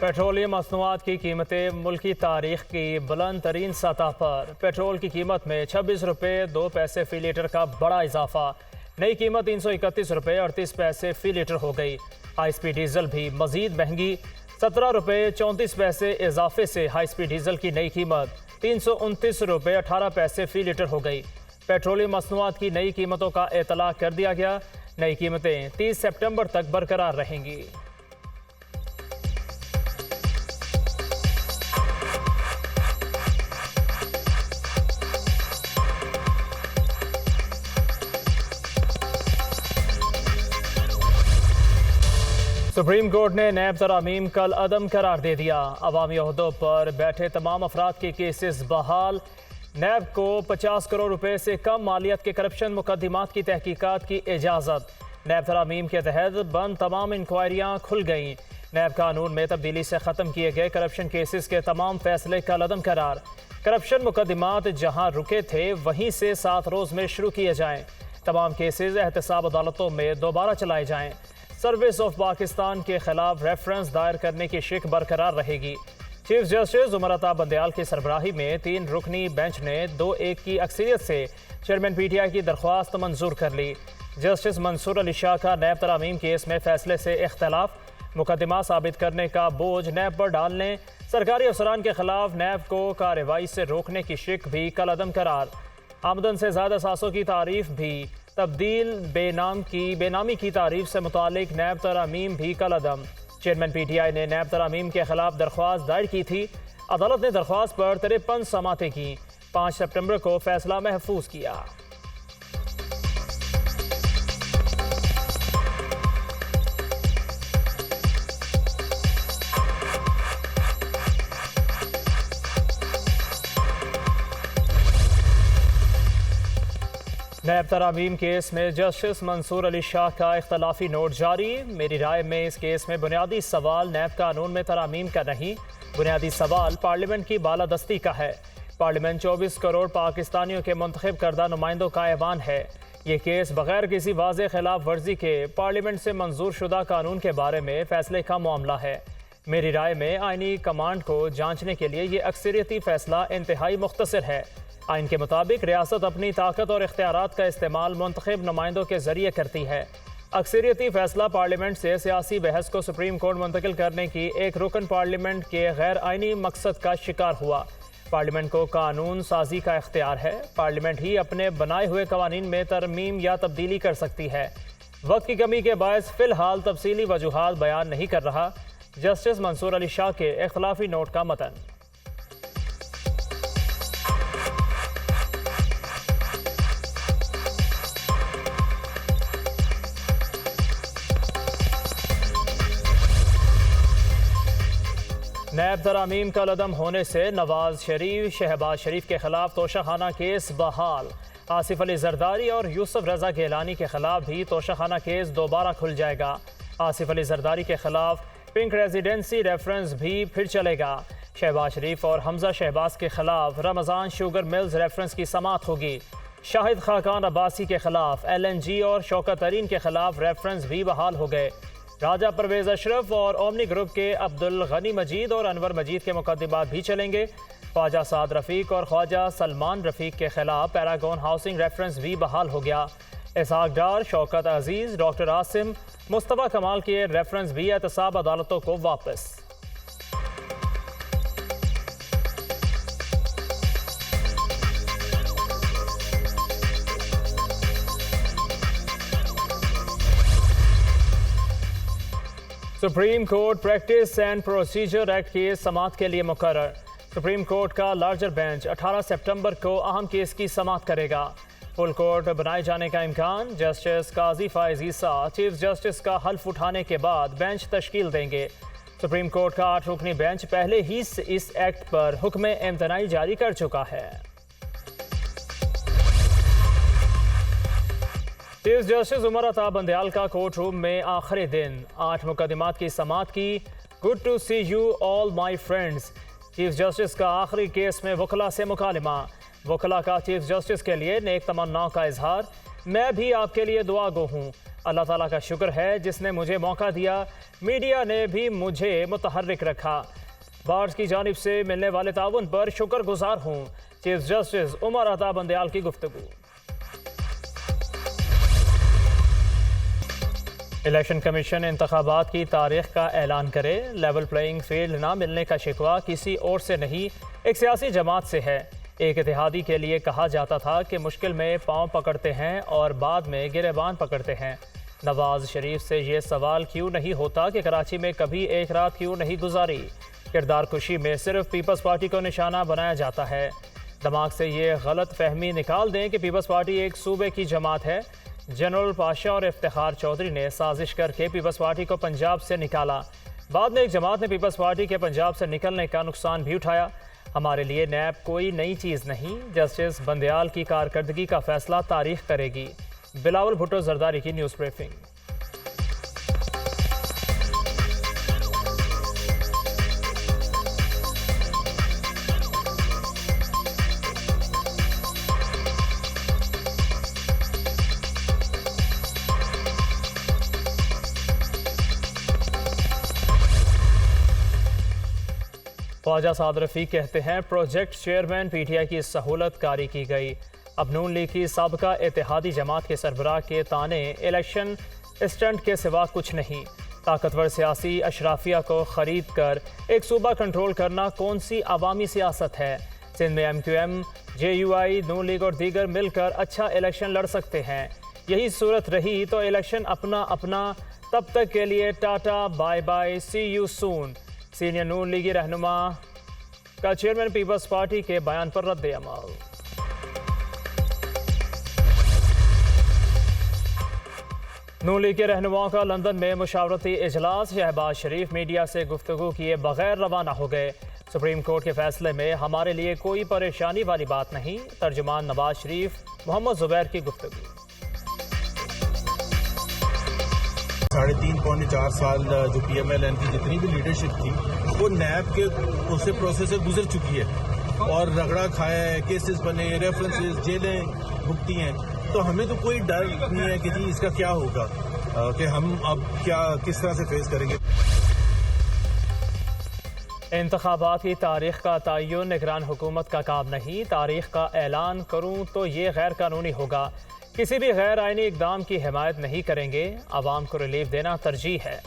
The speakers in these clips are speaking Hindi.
पेट्रोलियम मसनूआत की कीमतें मुल्की तारीख की बुलंद तरीन सतह पर। पेट्रोल की कीमत में 26 रुपये 2 पैसे फ़ी लीटर का बड़ा इजाफा। नई कीमत 331 रुपये 38 पैसे फ़ी लीटर हो गई। हाई स्पीड डीजल भी मजीद महंगी। 17 रुपये 34 पैसे इजाफे से हाई स्पीड डीजल की नई कीमत 329 रुपये 18 पैसे फ़ी लीटर हो गई। पेट्रोलियम मसनूआत की नई कीमतों का एतला कर दिया गया। नई कीमतें 30 सितंबर तक बरकरार रहेंगी। सुप्रीम कोर्ट ने नैब तरामीम कल अदम करार दे दिया। अवामी ओहदों पर बैठे तमाम अफराद के केसेस बहाल। नैब को 50 करोड़ रुपए से कम मालियत के करप्शन मुकदमात की तहकीकात की इजाज़त। नैब तरामीम के तहत बंद तमाम इंक्वायरियाँ खुल गईं। नैब कानून में तब्दीली से ख़त्म किए गए करप्शन केसेस के तमाम फैसले कल अदम करार। करप्शन मुकदमात जहाँ रुके थे वहीं से 7 रोज़ में शुरू किए जाएँ। तमाम केसेस एहतसाब अदालतों में दोबारा चलाए जाएँ। सर्विस ऑफ पाकिस्तान के खिलाफ रेफरेंस दायर करने की शिक बरकरार रहेगी। चीफ जस्टिस उमर अता बंदयाल की सरबराही में 3 रुकनी बेंच ने 2-1 की अक्सरियत से चेयरमैन PTI की दरख्वास्त मंजूर कर ली। जस्टिस मंसूर अली शाह का नैब तरामीम केस में फैसले से इख्तलाफ। मुकदमा साबित करने का बोझ नैब पर डालने, सरकारी अफसरान के खिलाफ नैब को कार्रवाई से रोकने की शिक भी कल अदम करार। आमदन से ज़्यादा सासों की तारीफ भी तब्दील। बेनामी की तारीफ से मुतालिक नैब तरामीम भी कल अदम। चेयरमैन PTI ने नैब तरामीम के खिलाफ दरख्वास्त दायर की थी। अदालत ने दरख्वास्त पर 53 समातें की। 5 सितंबर को फैसला महफूज किया। नैब तरामीम केस में जस्टिस मंसूर अली शाह का इख्तलाफी नोट जारी। मेरी राय में इस केस में बुनियादी सवाल नैब कानून में तरामीम का नहीं, बुनियादी सवाल पार्लियामेंट की बालादस्ती का है। पार्लियामेंट 24 करोड़ पाकिस्तानियों के मुंतखब करदा नुमाइंदों का ऐवान है। ये केस बगैर किसी वाज़ेह खिलाफ वर्जी के पार्लियामेंट से मंजूर शुदा कानून के बारे में फैसले का मामला है। मेरी राय में आइनी कमांड को जांचने के लिए ये अक्सरियती फैसला इंतहाई मुख्तसर है। आइन के मुताबिक रियासत अपनी ताकत और इख्तियारात का इस्तेमाल मुंतखब नुमाइंदों के जरिए करती है। अक्सरियती फैसला पार्लियामेंट से सियासी बहस को सुप्रीम कोर्ट मुंतकिल करने की एक रुकन पार्लियामेंट के गैर आइनी मकसद का शिकार हुआ। पार्लियामेंट को कानून साजी का इख्तियार है। पार्लियामेंट ही अपने बनाए हुए कवानीन में तरमीम या तब्दीली कर सकती है। वक्त की कमी के बायस फिलहाल तफसीली वजूहात बयान नहीं कर रहा। जस्टिस मंसूर अली शाह के इख्तलाफी नोट का मतन। नैब तरामीम कल अदम होने से नवाज शरीफ, शहबाज शरीफ के खिलाफ तोशाखाना केस बहाल। आसिफ अली जरदारी और यूसुफ रजा गिलानी के खिलाफ भी तोशाखाना केस दोबारा खुल जाएगा। आसिफ अली जरदारी के खिलाफ पिंक रेजिडेंसी रेफरेंस भी फिर चलेगा। शहबाज शरीफ और हमजा शहबाज के खिलाफ रमज़ान शुगर मिल्स रेफरेंस की समाअत होगी। शाहिद खाकान अब्बासी के खिलाफ LNG और शौकत तरीन के खिलाफ रेफरेंस भी बहाल हो गए। राजा परवेज अशरफ और ओमनी ग्रुप के अब्दुल गनी मजीद और अनवर मजीद के मुकदमात भी चलेंगे। ख्वाजा साद रफ़ीक और ख्वाजा सलमान रफ़ीक के खिलाफ पैरागॉन हाउसिंग रेफरेंस भी बहाल हो गया। इसहाक डार, शौकत अजीज़, डॉक्टर आसिम, मुस्तफ़ा कमाल के रेफरेंस भी एहतसाब अदालतों को वापस। Supreme court practice and procedure act की समाअत के लिए मुकर्रर। सुप्रीम कोर्ट का लार्जर बेंच 18 सितंबर को अहम केस की समाअत करेगा। फुल कोर्ट बनाए जाने का इम्कान। जस्टिस काजी फायज ईसा चीफ जस्टिस का हल्फ उठाने के बाद बेंच तश्कील देंगे। सुप्रीम कोर्ट का 8 रुकनी बेंच पहले ही इस एक्ट पर हुक्म इम्तनाई जारी कर चुका है। चीफ जस्टिस उमर अता बंदयाल का कोर्ट रूम में आखिरी दिन 8 मुकदमात की समाअत की। Good to see you all my friends. Chief justice का आखिरी केस में वकला से मुकालमा। वकला का चीफ जस्टिस के लिए नेक तमन्नाओं का इजहार। मैं भी आपके लिए दुआ गो हूँ। अल्लाह ताला का शुक्र है जिसने मुझे मौका दिया। मीडिया ने भी मुझे मुतहर्रिक रखा। बार्स की जानिब से मिलने वाले ताउन पर शुक्रगुजार हूँ। चीफ जस्टिस उमर अता बंदयाल की गुफ्तगू। इलेक्शन कमीशन इंतखाबात की तारीख का ऐलान करे। लेवल प्लेइंग फील्ड ना मिलने का शिकवा किसी और से नहीं, एक सियासी जमात से है। एक इत्तेहादी के लिए कहा जाता था कि मुश्किल में पांव पकड़ते हैं और बाद में गिरेबान पकड़ते हैं। नवाज शरीफ से ये सवाल क्यों नहीं होता कि कराची में कभी एक रात क्यों नहीं गुजारी। किरदार कुशी में सिर्फ पीपल्स पार्टी को निशाना बनाया जाता है। दिमाग से ये गलत फहमी निकाल दें कि पीपल्स पार्टी एक सूबे की जमात है। जनरल पाशा और इफ्तिखार चौधरी ने साजिश करके पीपल्स पार्टी को पंजाब से निकाला। बाद में एक जमात ने पीपल्स पार्टी के पंजाब से निकलने का नुकसान भी उठाया। हमारे लिए नैब कोई नई चीज़ नहीं। जस्टिस बंदयाल की कारकर्दगी का फैसला तारीख करेगी। बिलावल भुट्टो जरदारी की न्यूज़ ब्रीफिंग। ख्वाजा साद रफीक कहते हैं प्रोजेक्ट चेयरमैन पीटीआई की सहूलत कारी की गई। अब नून लीग की साबका इत्तेहादी जमात के सरबराह के ताने इलेक्शन स्टंट के सिवा कुछ नहीं। ताकतवर सियासी अशराफिया को खरीद कर एक सूबा कंट्रोल करना कौन सी अवामी सियासत है। सिंध में MQM, JUI, नून लीग और दीगर मिलकर अच्छा इलेक्शन लड़ सकते हैं। यही सूरत रही तो इलेक्शन अपना अपना। तब तक के लिए tata bye bye, see you soon. Senior Noon लीगी रहनुमा का चेयरमैन पीपल्स पार्टी के बयान पर रद्द अमल। नून लीग के रहनुमाओं का लंदन में मुशावरती इजलास। शहबाज शरीफ मीडिया से गुफ्तगू किए बगैर रवाना हो गए। सुप्रीम कोर्ट के फैसले में हमारे लिए कोई परेशानी वाली बात नहीं। तर्जुमान नवाज शरीफ मोहम्मद जुबैर की गुफ्तगू। 3.5 पौने 4 साल जो PMLN की जितनी भी लीडरशिप थी वो नैब के उससे प्रोसेस से गुजर चुकी है और रगड़ा खाया है, केसेस बने, रेफरेंसेस, जेलें भुगती हैं। तो हमें तो कोई डर नहीं है कि जी इसका क्या होगा, कि हम अब क्या किस तरह से फेस करेंगे। इंतखाबात की तारीख का तयन निगरान हुकूमत का काम नहीं। तारीख का ऐलान करूं तो ये गैर कानूनी होगा। किसी भी गैर आइनी इकदाम की हिमायत नहीं करेंगे। आवाम को रिलीफ देना तरजीह है।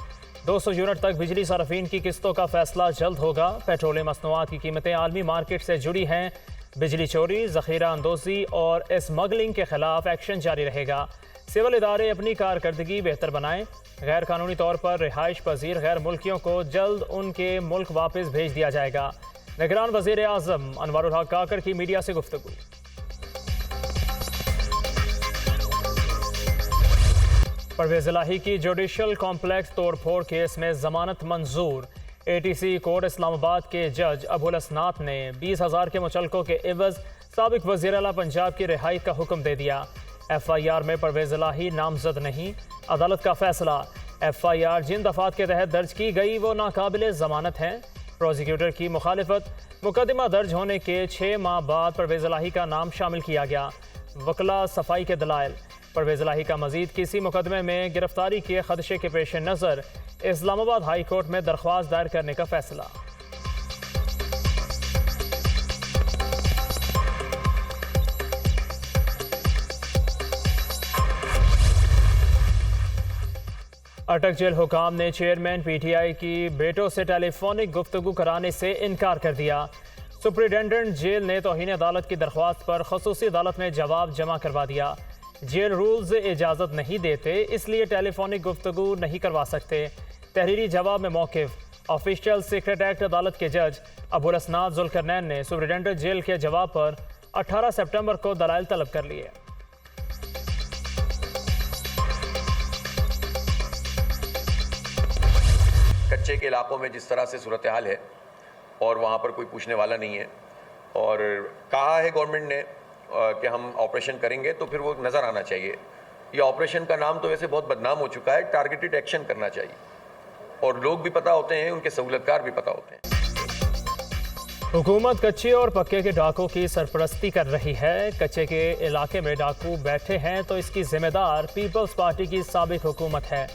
200 यूनिट तक बिजली सार्फिन की किस्तों का फैसला जल्द होगा। पेट्रोलियम मसनूआत की कीमतें आलमी मार्केट से जुड़ी हैं। बिजली चोरी, ज़ख़ीरा अंदोज़ी और स्मगलिंग के खिलाफ एक्शन जारी रहेगा। सिविल इदारे अपनी कारकर्दगी बेहतर बनाएं। गैर कानूनी तौर पर रिहाइश पजीर गैर मुल्कियों को जल्द उनके मुल्क वापस भेज दिया जाएगा। निगरान वज़ीर आज़म अनवारुल हक काकर की मीडिया से गुफ्तगू। परवेज़ इलाही की जुडिशल कॉम्प्लेक्स तोड़फोड़ केस में जमानत मंजूर। ATC कोर्ट इस्लामाबाद के जज अबुल असनात ने 20,000 के मुचलकों के एवज साबिक वज़ीर आला पंजाब की रिहाई का हुक्म दे दिया। FIR में परवेज़ इलाही नामजद नहीं। अदालत का फैसला। FIR जिन दफात के तहत दर्ज की गई वो नाकाबिल जमानत हैं। प्रोसिक्यूटर की मुखालिफत। मुकदमा दर्ज होने के 6 माह बाद परवेज़ इलाही का नाम शामिल किया गया। वकला सफाई के दलाइल। परवेज़ इलाही का मजीद किसी मुकदमे में गिरफ्तारी के खदशे के पेश नज़र इस्लामाबाद हाई कोर्ट में दरख्वास्त दायर करने का फैसला। अटक जेल हुकाम ने चेयरमैन PTI की बेटों से टेलीफोनिक गुफ्तगू कराने से इनकार कर दिया। सुप्रिटेंडेंट जेल ने तौहीन अदालत की दरख्वास्त पर खसूसी अदालत में जवाब जमा करवा दिया। जेल रूल्स इजाज़त नहीं देते, इसलिए टेलीफोनिक गुफ्तगू नहीं करवा सकते। तहरीरी जवाब में मौक़िफ़। ऑफिशियल सीक्रेट एक्ट अदालत के जज अबुल असनात जुल्करनैन ने सुप्रिटेंडेंट जेल के जवाब पर 18 सितंबर को दलाइल तलब कर लिए। कच्चे के इलाकों में जिस तरह से सूरत हाल है और वहाँ पर कोई पूछने वाला नहीं है और कहा है गवर्नमेंट ने कि हम ऑपरेशन करेंगे तो फिर वो नज़र आना चाहिए। ये ऑपरेशन का नाम तो वैसे बहुत बदनाम हो चुका है। टारगेटेड एक्शन करना चाहिए और लोग भी पता होते हैं, उनके सहूलतकार भी पता होते हैं। हुकूमत कच्चे और पक्के के डाकों की सरपरस्ती कर रही है। कच्चे के इलाके में डाकू बैठे हैं तो इसकी जिम्मेदार पीपल्स पार्टी की साबिक हुकूमत है।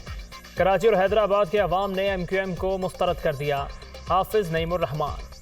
कराची और हैदराबाद के अवाम ने MQM को मुस्तरद कर दिया। हाफिज नईमुर रहमान।